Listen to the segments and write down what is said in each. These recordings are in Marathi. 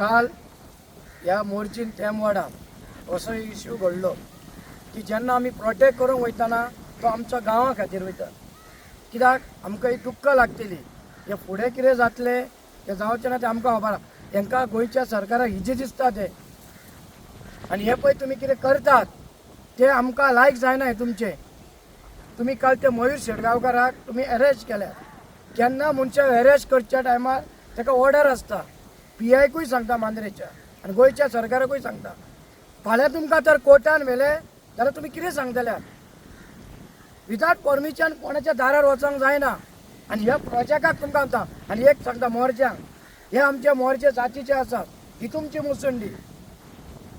काल ह्या मोर्चीन टेमवाडा असो इश्यू घडलो की जेन्ना आमी प्रोटेक्ट करूंक वयताना तो आमच्या गांवा खातीर वयता, कित्याक आमकां ही दुख्ख लागतली. हे फुडें कितें जातलें तें जावचें ना तें आमकां खबर आसा. हांकां गोंयच्या सरकाराक इजी दिसता तें, आनी हे पळय तुमी कितें करतात तें आमकां लायक जायना. हें तुमचें तुमी काल ते मयूर शेटगांवकाराक तुमी अरेस्ट केल्यात. केन्ना मनशाक अरेस्ट करच्या टायमार ताका ऑर्डर आसता. PIकूय सांगता मांद्रेच्या आनी गोंयच्या सरकाराकूय सांगता. फाल्यां तुमकां तर कोर्टान व्हेले जाल्यार तुमी कितें सांगतल्यात? विदाउट परमिशन कोणाच्या दारार वचोंक जायना. आनी ह्या प्रोजेक्टाक तुमकां सांगता. आनी एक सांगता मोर्चांक, हे आमचे मोर्चे जातीचे आसात. ही तुमची मुसंडी,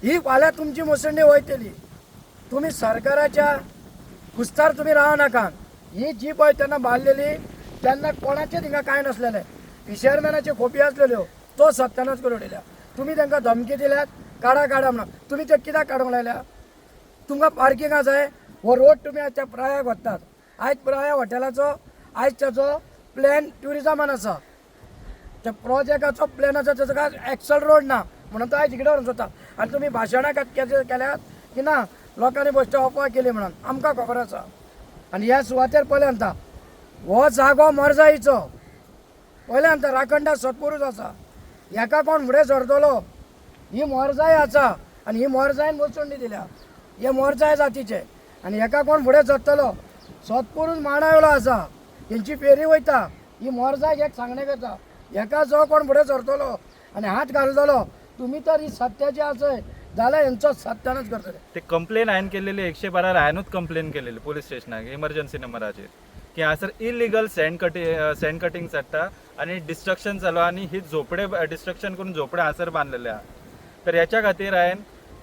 ही फाल्यां तुमची मुसंडी वयतली. तुमी सरकाराच्या कुस्तार तुमी राव नाका. ही जी पळय तेन्ना बांदलेली तेन्ना कोणाचें थिंगा कांय नासलेलें. फिशरमॅनाच्यो खोपी आसलेल्यो तो सत्यानाश करून उडयल्या. तुमी तांकां धमकी दिल्यात काडा काडा म्हणून. तुमी ते कित्याक काडूंक लायल्या? तुमकां पार्किंगा जाय. हो रोड तुमी आयज त्या प्रायाक व्हरतात. आयज प्राया हॉटेलाचो आयज ताचो प्लॅन ट्युरिजमान आसा. त्या प्रोजेक्टाचो प्लॅन आसा ताका एक्सल रोड ना म्हणून तो आयज इकडे व्हरून सोदता. आनी तुमी भाशणां केल्यात की ना लोकांनी बश्टी अफवा केली म्हणून. आमकां खबर आसा. आनी ह्या सुवातेर पयलें सांगता, हो जागो मोरजाईचो. पयलें सांगता राखणदार सत्पुरूश आसा. हेका कोण फुडें सरतलो? ही मोरजाय आसा आनी ही मोरजायन मुसंडी दिल्या. हे मोरजाय जातीचे आनी हेका कोण फुडें सरतलो? सत्पुरूश मांडावयलो आसा. हेंची फेरी वयता. ही मोरजायक एक सांगणे करता. हेका जो कोण फुडें सरतलो आनी हात घालतलो तुमी तर ही सत्याची आसय जाल्यार हेंचो सत्यानाश करतले. ते कंप्लेन हांवें केलेली 112 हांवेंनूच कंप्लेन केलेली पोलीस स्टेशनाक इमर्जन्सी नंबराचेर की हांगासर इलिगल सँड कटिंग जाता आनी डिस्ट्रक्शन जालो आनी ही झोपडे डिस्ट्रक्शन करून झोपडे हांगासर बांदलेले आहा. तर ह्याच्या खातीर हांवें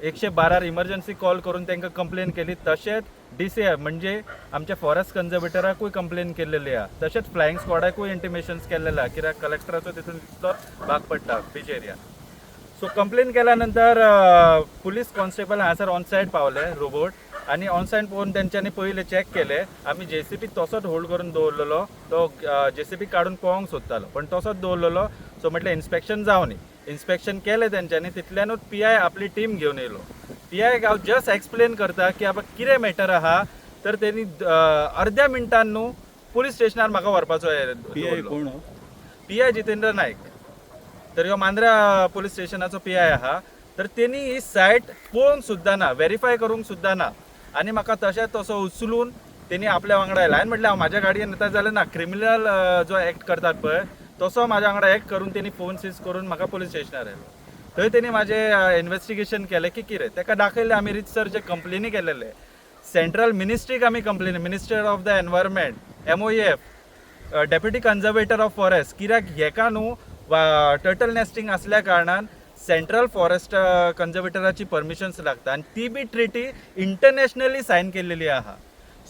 112 इमर्जन्सी कॉल करून तांकां कंप्लेन केली. तशेंच DCF म्हणजे आमच्या फॉरेस्ट कन्झर्वेटराकूय कंप्लेन केलेली आहा. तशेंच फ्लायिंग स्क्वॉडाकूय इंटिमेशन्स केलेले आहा कित्याक कलेक्टराचो तितून तितलो भाग पडटा बीच एरिया. सो कंप्लेन केल्यानंतर पुलीस कॉन्स्टेबल हांगासर ऑन सायड पावले रोबोट आनी ऑन सायड पळोवन तेंच्यांनी पयले चॅक केले. आमी JCB तसोच होल्ड करून दवरलेलो. तो JCB काडून पळोवंक सोदतालो पण तसोच दवरलेलो. सो म्हटलें इन्स्पेक्शन जावनी. इन्स्पेक्शन केलें तेंच्यांनी. तितल्यानूच PI आपली टीम घेवन येयलो. PI हांव जस्ट एक्सप्लेन करता की आतां कितें मॅटर आहा. तर तेणी अर्द्या मिनटान न्हू पुलीस स्टेशनार म्हाका व्हरपाचो PI जितेंद्र नायक. तर ह्यो मांद्रा पुलीस स्टेशनाचो PI आहा. तर तेणी ही सायट पळोवंक सुद्दां ना, व्हेरीफाय करूंक सुद्दां ना आनी म्हाका तशेंच तसो उचलून तेणी आपल्या वांगडा येयला. हांवें म्हटलें हांव म्हाज्या गाडयेन येता जाल्यार ना, क्रिमिनल जो एक्ट करतात पळय तसो म्हाज्या वांगडा एक्ट करून तेणी फोन सीज करून म्हाका पुलीस स्टेशनार येयलो. थंय तेणी म्हाजें इन्व्हेस्टिगेशन केलें की कितें. ताका दाखयलें आमी रितसर जे कंप्लेनी केलेले. सेंट्रल मिनिस्ट्रीक आमी कंप्लेनी, minister of the environment, MOEF, deputy conservator of forest, कित्याक हेका न्हू टर्टल नेस्टिंग असल्या कारणान सेंट्रल फॉरेस्ट कन्झर्वेटराची परमिशन्स लागता आनी ती बी ट्रिटी इंटरनॅशनली सायन केलेली आहा.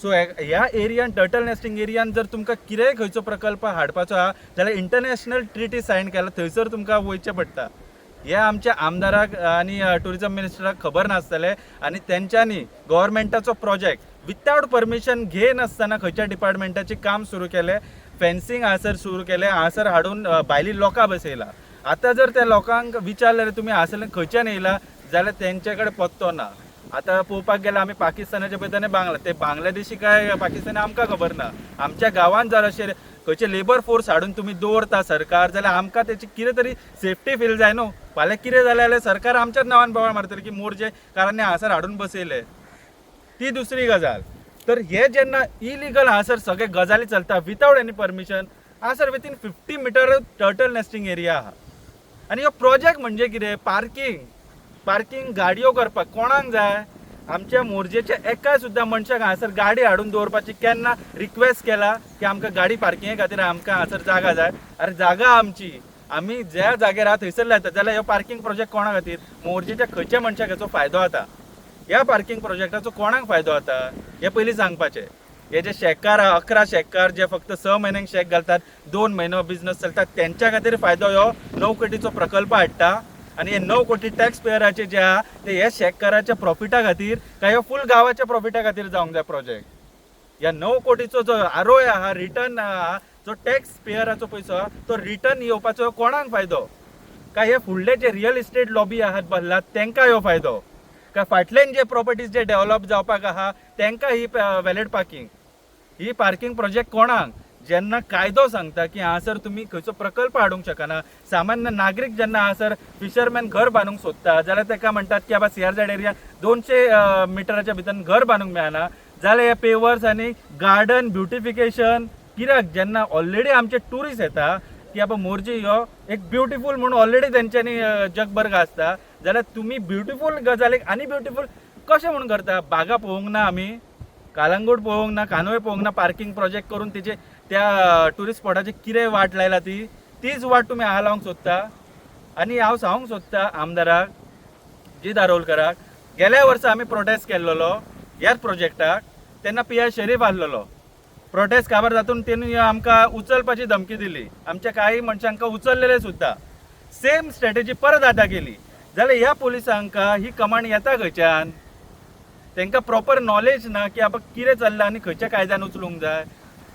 सो ह्या एरियान टर्टल नेस्टिंग एरियान जर तुमकां कितेंय खंयचो प्रकल्प हाडपाचो आहा जाल्यार इंटरनॅशनल ट्रिटी सायन केला, थंयसर तुमकां वयचें पडटा. हे आमच्या आमदाराक आनी टुरिजम मिनिस्टराक खबर नासतलें आनी तेंच्यांनी गव्हर्मेंटाचो प्रोजेक्ट विथआउट परमिशन घेनासतना खंयच्या डिपार्टमेंटाचें काम सुरू केलें. फेन्सिंग हांगासर सुरू केलें. हांगासर हाडून भायली लोकां बसयला. आतां जर त्या लोकांक विचारलें तुमी हांगासरल्यान खंयच्यान येयला जाल्यार तेंचे कडेन पत्तो ना. आतां पळोवपाक गेल्यार आमी पाकिस्तानाचे पळयता बांगला, ते बांगलादेशी काय पाकिस्तानी आमकां खबर ना. आमच्या गांवांत जर अशें खंयचे लेबर फोर्स हाडून तुमी दवरता सरकार जाल्यार आमकां तेची कितें तरी सेफ्टी फील जाय न्हू. फाल्यां कितें जालें जाल्यार सरकार आमच्याच नांवान बोवाळ मारतली की मोर्जे कारांनी हांगासर हाडून बसयले. ती दुसरी गजाल. तर हे जेन्ना इलिगल हांगासर सगळे गजाली चलता विथआउट एनी परमिशन, हांगासर within 50 metre turtle nesting area आहा. आनी हो प्रोजेक्ट म्हणजे कितें? पार्किंग गाडयो करपाक कोणाक जाय? आमच्या मोरजेच्या एकाय सुद्दां मनशाक हांगासर गाडी हाडून दवरपाची केन्ना रिक्वेस्ट केला की आमकां गाडी पार्किंगे खातीर आमकां हांगासर जागा जाय? अरे जागा आमची, आमी ज्या जाग्यार आहा थंयसर लायता. जाल्यार हो पार्किंग प्रोजेक्ट कोणा खातीर? मोरजेच्या खंयच्या मनशाक हेचो फायदो जाता? ह्या पार्किंग प्रोजेक्टाचो कोणाक फायदो जाता हे पयलीं सांगपाचें. हे जे शेककार 11 शेककार जे फक्त 6 म्हयन्यांक शेक घालतात, 2 म्हयनो बिझनस चलतात, तेंच्या खातीर फायदो ह्यो 9 कोटीचो प्रकल्प हाडटा. आनी हे 9 कोटी टॅक्स पेयराचे जे आहा ते ह्या शेतकाराच्या प्रॉफिटा खातीर काय ह्यो फूल गांवाच्या प्रॉफिटा खातीर जावंक जाय प्रोजेक्ट. ह्या 9 कोटीचो जो आरोय आहा, रिटर्न आहा, जो टॅक्स पेयराचो पयसो आहा तो रिटर्न येवपाचो कोणाक फायदो? काय हे फुडले जे रियल इस्टेट लॉबी आहात भरला त्यांका ह्यो फायदो काय फाटल्यान जे प्रॉपर्टीज जे डेव्हलप जावपाक आहा त्यांका ही वॅलिड पार्किंग ही पार्किंग प्रोजेक्ट कोणाक जेन्ना कायदो सांगता की हांगासर तुम्ही खंयचो प्रकल्प हाडूंक शकना सामान्य नागरीक जेन्ना हांगासर फिशरमॅन घर बांदूंक सोदता जाल्यार ताका म्हणटात की बाबा CRZ एरिया 200 मिटराच्या भितर घर बांदूंक मेळना जाल्यार हे पेवर्स आनी गार्डन ब्युटिफिकेशन कित्याक जेन्ना ऑलरेडी आमचे टुरिस्ट येता की बाबा मोर्जी ह्यो एक ब्युटिफूल म्हणून ऑलरेडी तेंच्यांनी जगभर गाजता जाल्यार तुमी ब्युटिफूल गजालीक आनी ब्युटिफूल कशें म्हणून करता बागा पळोवंक ना आमी कालंगूट पळोवंक ना कानोय पळोवंक ना पार्किंग प्रोजेक्ट करून तिचे त्या टुरिस्ट स्पॉटाची कितें वाट लायला तीच वाट तुमी हांगा लावंक सोदता आनी हांव सांगूंक सोदता आमदाराक जी दारोलकराक गेल्या वर्सा आमी प्रोटेस्ट केल्लो ह्याच प्रोजेक्टाक तेन्ना PI शरीफ आसलेलो प्रोटेस्ट काबार जातून तेणी आमकां उचलपाची धमकी दिली आमच्या काही मनशांका उचललेले सुद्दां सेम स्ट्रॅटेजी परत आतां केली जाल्यार ह्या पुलिसांक ही कमांड येता खंयच्यान तांकां प्रॉपर नॉलेज ना की बाबा कितें चल्लां आनी खंयच्या कायद्यान उचलूंक जाय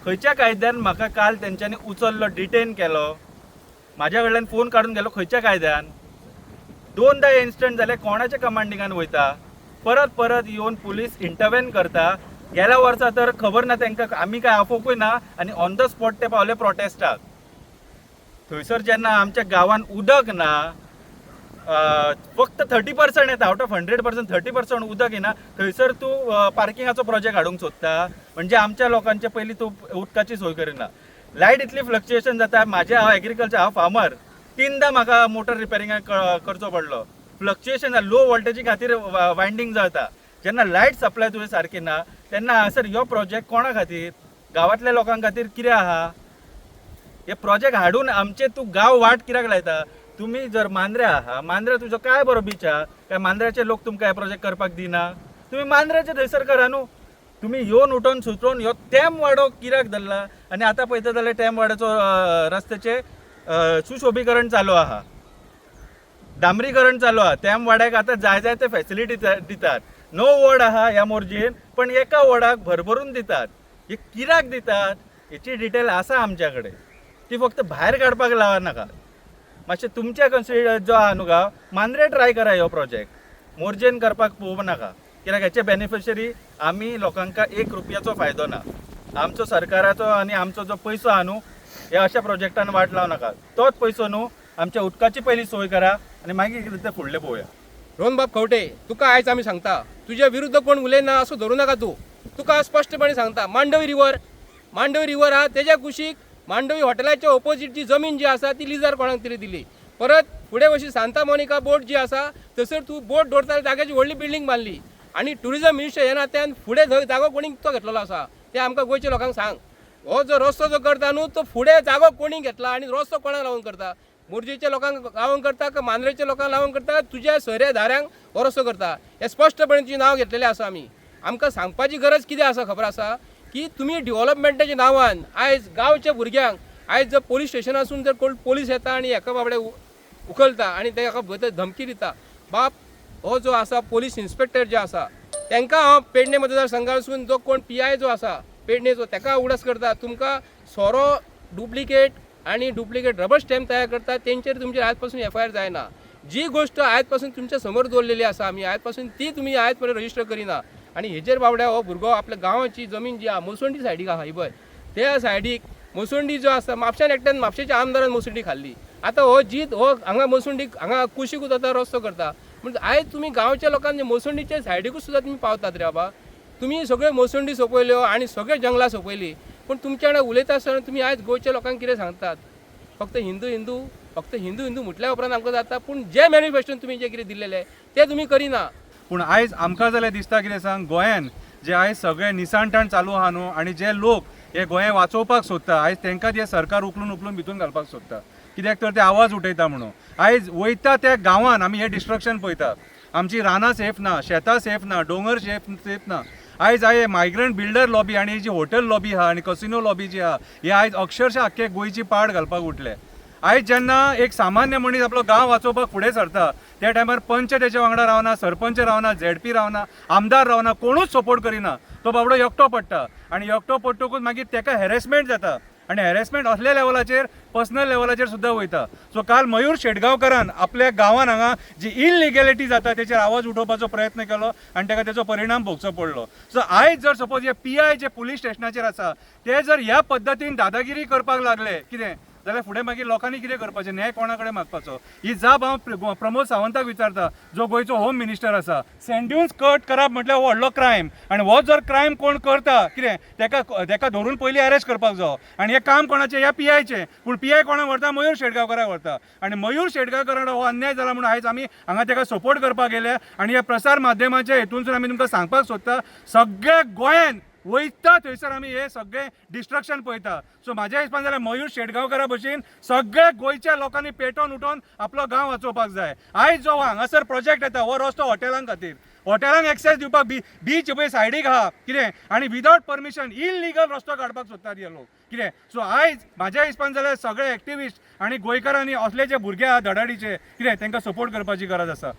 खंयच्या कायद्यान म्हाका काल तेंच्यांनी उचललो डिटेन केलो म्हाज्या कडल्यान फोन काडून गेलो खंयच्या कायद्यान 2दा इन्स्टंट जाले कोणाच्या कमांडिंगान वयता परत येवन पुलीस इंटरवेन करता गेल्या वर्सा तर खबर ना तांकां आमी काय आफोकूय ना आनी ऑन द स्पॉट ते पावले प्रोटेस्टाक थंयसर जेन्ना आमच्या गांवान उदक ना फक्त 30% येता आउट ऑफ 100% 30% उदक येना थंयसर तूं पार्किंगाचो प्रोजेक्ट हाडूंक सोदता म्हणजे आमच्या लोकांचे पयलीं तूं उदकाची सोय करिना लायट इतली फ्लक्च्युएशन जाता म्हाजें हांव एग्रीकल्चर हांव फार्मर 3दा म्हाका मोटर रिपेरिंगाक करचो पडलो फ्लक्च्युएशन लो वोल्टेजी खातीर वायंडींग जाता जेन्ना लायट सप्लाय तुवें सारकी ना तेन्ना हांगासर ह्यो प्रोजेक्ट कोणा खातीर गांवांतल्या लोकां खातीर कितें आहा हे प्रोजेक्ट हाडून आमचे तूं गांव वाट कित्याक लायता तुम्ही जर मांद्र्या आहा मांद्र्या तुजो काय बरो बीच आहा काय मांद्र्याचे लोक तुमकां हे प्रोजेक्ट करपाक दिना तुम्ही मांद्र्याचे थंयसर करा न्हू तुम्ही येवन उठोवन सुचोवन ह्यो टॅम वाडो कित्याक धरला आनी आतां पळयता जाल्यार टॅम वाड्याचो रस्त्याचे सुशोभीकरण चालू आहा डांबरीकरण चालू आहा टॅम वाड्याक आतां जाय ते फॅसिलिटी दितात 9 वॉर्ड आहा ह्या मोर्जीन पण एका वॉर्डाक भरभरून दितात हे कित्याक दितात हेची डिटेल आसा आमच्या कडेन ती फक्त भायर काडपाक लावनाका मातशें तुमच्या कन्सिडर जो आहा न्हू गांव मांद्रे ट्राय करा ह्यो प्रोजेक्ट मोर्जेन करपाक पळोवंक नाका कित्याक हेचे बेनिफिशरी आमी लोकांका 1 रुपयाचो फायदो ना आमचो सरकाराचो आनी आमचो जो पयसो आहा न्हू हे अशा प्रोजेक्टान वाट लावं नाका तोच पयसो न्हू आमच्या उदकाची पयली सोय करा आनी मागीर कितें तें फुडलें पळोवया रोहनबाब खंवटे तुका आयज आमी सांगता तुज्या विरुद्ध कोण उलयना असो धरूं नाका तूं तुका स्पश्टपणे सांगता मांडवी रिवर हा तेज्या कुशीक मांडवी हॉटेलाच्या ऑपोजीट जी जमीन जी आसा ती लिजार कोणाक तरी दिली परत फुडें वशी सांता मोनिका बोट जी आसा थंयसर तूं बोट दवरता जाग्याची व्हडली बिल्डींग बांदली आनी टुरिजम मिनिस्टर ह्या नात्यान फुडें जागो कोणी तो घेतलेलो आसा ते आमकां गोंयच्या लोकांक सांग हो जो रस्तो जो करता न्हू तो फुडें जागो कोणी घेतला आनी रस्तो कोणाक लावून करता मोर्जेच्या लोकांक लावून करता का मांद्रेच्या लोकांक लावून करता तुज्या सोयऱ्या धाऱ्यांक हो रस्तो करता हे स्पश्टपणे तुजें नांव घेतलेलें आसा आमी आमकां सांगपाची गरज कितें आसा खबर आसा की तुमी डेव्हलपमेंटाच्या नांवान आयज गांवच्या भुरग्यांक आयज जर पोलीस स्टेशनासून जर कोण पोलीस येता आनी एका बाबडे उखलता आनी तेका भितर धमकी दिता बाप हो जो आसा पोलीस इन्स्पेक्टर जे आसा तांकां हांव पेडणे मतदारसंघासून जो कोण PI जो आसा पेडणेचो ताका उगडास करता तुमकां सोरो डुप्लिकेट आणि डुप्लिकेट रबर स्टॅम्प तयार करतात तेंचेर तुमचेर आयज पासून FIR जायना जी गोष्ट आयज पासून तुमच्या समोर दवरलेली आसा आमी आयज पासून ती तुमी आयज पर्यंत रजिस्टर करिना आनी हेजेर बावड्या हो भुरगो आपल्या गांवाची जमीन जी आहा मोसोंडी सायडीक आहा ही पळय त्या सायडीक मोसोंडी जो आसा म्हापशान एकट्यान म्हापशेच्या आमदारान मोसोंडी खाल्ली आतां हो जीत हो हांगा मोसोंडीक हांगा कुशीकूच आतां रस्तो करता म्हणजे आयज तुमी गांवच्या लोकांनी मोसोंडीच्या सायडीकूच सुद्दां तुमी पावतात रे बाबा तुमी सगळ्यो मोसोंडी सोंपयल्यो आनी सगळे जंगलां सोंपयली पूण तुमच्या वांगडा उलयता आसतना तुमी आयज गोंयच्या लोकांक कितें सांगतात फक्त हिंदू म्हटल्या उपरांत आमकां जाता पूण जे मॅनिफेस्टोन तुमी जे कितें दिल्लेले ते तुमी करिना पूण आयज आमकां जाल्यार दिसता कितें सांग गोंयान जे आयज सगळे निसाणटाण चालू आहा न्हू आनी जे लोक हे गोंय वाचोवपाक सोदता आयज तांकां हे सरकार उखलून भितून घालपाक सोदता कित्याक तर ते आवाज उठयता म्हणून आयज वयता त्या गांवान आमी हे डिस्ट्रक्शन पळयता आमची रानां सेफ ना शेतां सेफ ना दोंगर सेफ ना आयज मायग्रंट बिल्डर लॉबी आनी जी हॉटेल लॉबी आहा आनी कसिनो लॉबी जी आहा हे आयज अक्षरशः आख्खे गोंयची पाड घालपाक उठले आयज जेन्ना एक सामान्य मनीस आपलो गांव वाचोवपाक फुडें सरता त्या टायमार पंच तेच्या वांगडा रावना सरपंच रावना ZP रावना आमदार रावना कोणूच सपोर्ट करिना तो बाबडो एकटो पडटा आनी एकटो पडटकूच मागीर ताका हॅरेसमेंट जाता आणि हॅरेसमेंट असल्या लेवलाचेर पर्सनल लेवलाचेर सुद्दां वयता. सो काल मयूर शेटगांवकारान आपल्या गांवान हांगा जी इनलिगॅलिटी जाता तेचेर आवाज उठोवपाचो प्रयत्न केलो आनी ताका तेचो परिणाम भोगचो पडलो. सो आयज जर सपोज हे PI जे पुलीस स्टेशनाचेर आसा ते जर ह्या पद्दतीन दादागिरी करपाक लागले कितें जाल्यार फुडें मागीर लोकांनी कितें करपाचें, न्याय कोणा कडेन मागपाचो. ही जाप हांव प्रमोद सावंताक विचारता, जो गोंयचो होम मिनिस्टर आसा. सँड ड्युन्स कट करप म्हटल्यार हो व्हडलो क्रायम, आनी हो जर क्रायम कोण करता कितें तेका धरून पयलीं अरेस्ट करपाक जाय. आनी हें काम कोणाचें? ह्या PIचें. पूण PI कोणाक व्हरता? मयूर शेटगांवकाराक व्हरता. आनी मयूर शेटगांवकाराक हो अन्याय जाला म्हणून आयज आमी हांगा ताका सपोर्ट करपाक गेले. आनी ह्या प्रसार माध्यमाच्या हेतूनसून आमी तुमकां सांगपाक सोदता, सगळ्या गोंयान वयता थंयसर आमी हे सगळें डिस्ट्रक्शन पळयता. सो म्हाज्या हिसपान जाल्यार मयूर शेटगांवकारा भशेन सगळ्या गोंयच्या लोकांनी पेटोवन उठोवन आपलो गांव वाचोवपाक जाय. आयज जो हांगासर प्रोजेक्ट येता हो रस्तो हॉटेलां खातीर, हॉटेलांक एक्सेस दिवपाक बीच पळय सायडीक आहा कितें, आनी विदावट परमिशन इलिगल रस्तो काडपाक सोदतात हे लोक कितें. सो आयज म्हाज्या हिसपान जाल्यार सगळे एक्टिविस्ट आनी गोंयकारांनी असले जे भुरगे आहा धडाडीचे कितें तांकां सपोर्ट करपाची गरज आसा.